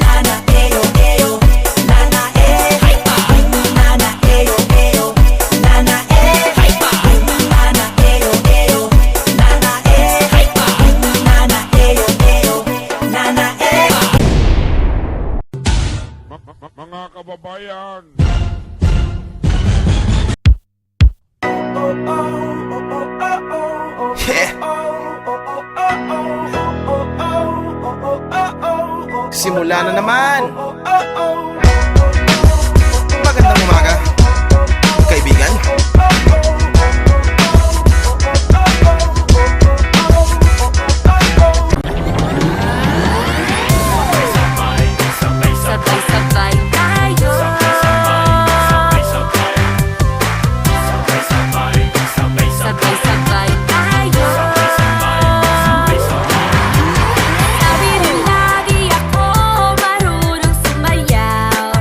Nana eyo eyo, nana nana eyo eyo, nana nana eyo eyo, nana nana eyo eyo, nana Mga kababayan, Simula na naman. Magandang umaga, kaibigan. Sabay-sabay tayo. Sabay-sabay tayo. Sabi nila di ako marunong sumayaw.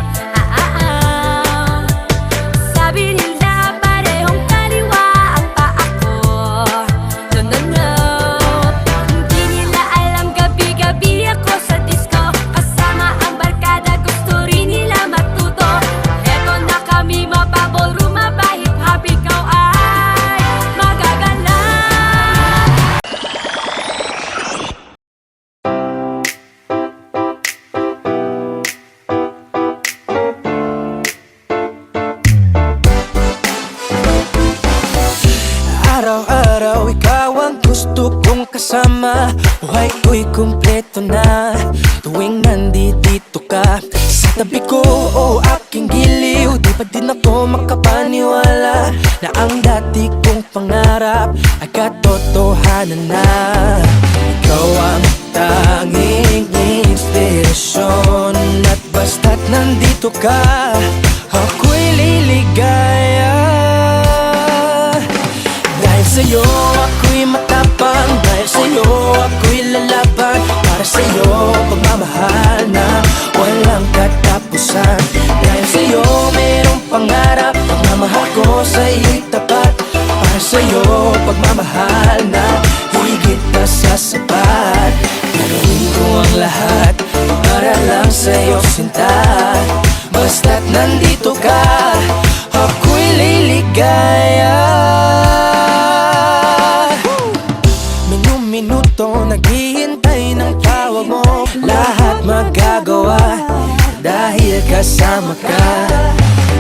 Sabi nila parehong kaliwa ang paa ko. No, no, no. Hindi nila alam gabi-gabi ako sa disco. Kasama ang barkada, gusto rin nila matuto. Eto na kami, mapaballroom, mapahip-hop, ikaw ay magagala. Araw-araw ikaw ang gusto kong kasama. Buhay ko'y kumpleto na tuwing nandito ka sa tabi ko, o aking giliw. Di pa din ako makapaniwala na ang dati kong pangarap ay katotohanan na. Ikaw ang tanging inspirasyon, at basta't nandito ka, ako'y liligaya. Dahil sa'yo ako'y matapang, dahil sa'yo ako'y lalaban. Para sa'yo pagmamahal na walang katapusan. Dahil sa'yo merong pangarap, pagmamahal ko sa'yo'y tapat. Para sa'yo pagmamahal na higit pa sa sapat. Gagawin ko ang lahat para lang sa'yo sinta. Basta't nandito ka, ako'y liligaya. Minuto naghihintay ng tawag mo, lahat magagawa dahil kasama ka.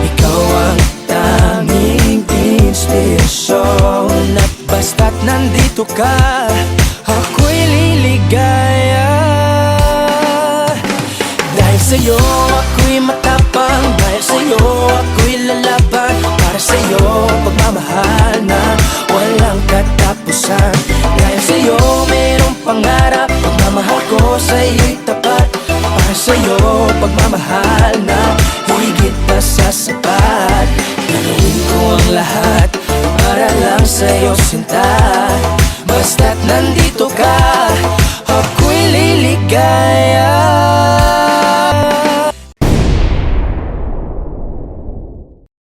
Ikaw ang tanging inspirasyon, at basta't nandito ka, ako'y liligaya. Dahil sa'yo ako'y matapang, dahil sa'yo ako'y lalaban. Para sa'yo pagmamahal na walang katapusan. Dahil sa'yo merong pangarap, pagmamahal ko sa'yo'y tapat. Para sa'yo pagmamahal na higit pa sa sapat. Gagawin ko ang lahat para lang sa'yo sinta.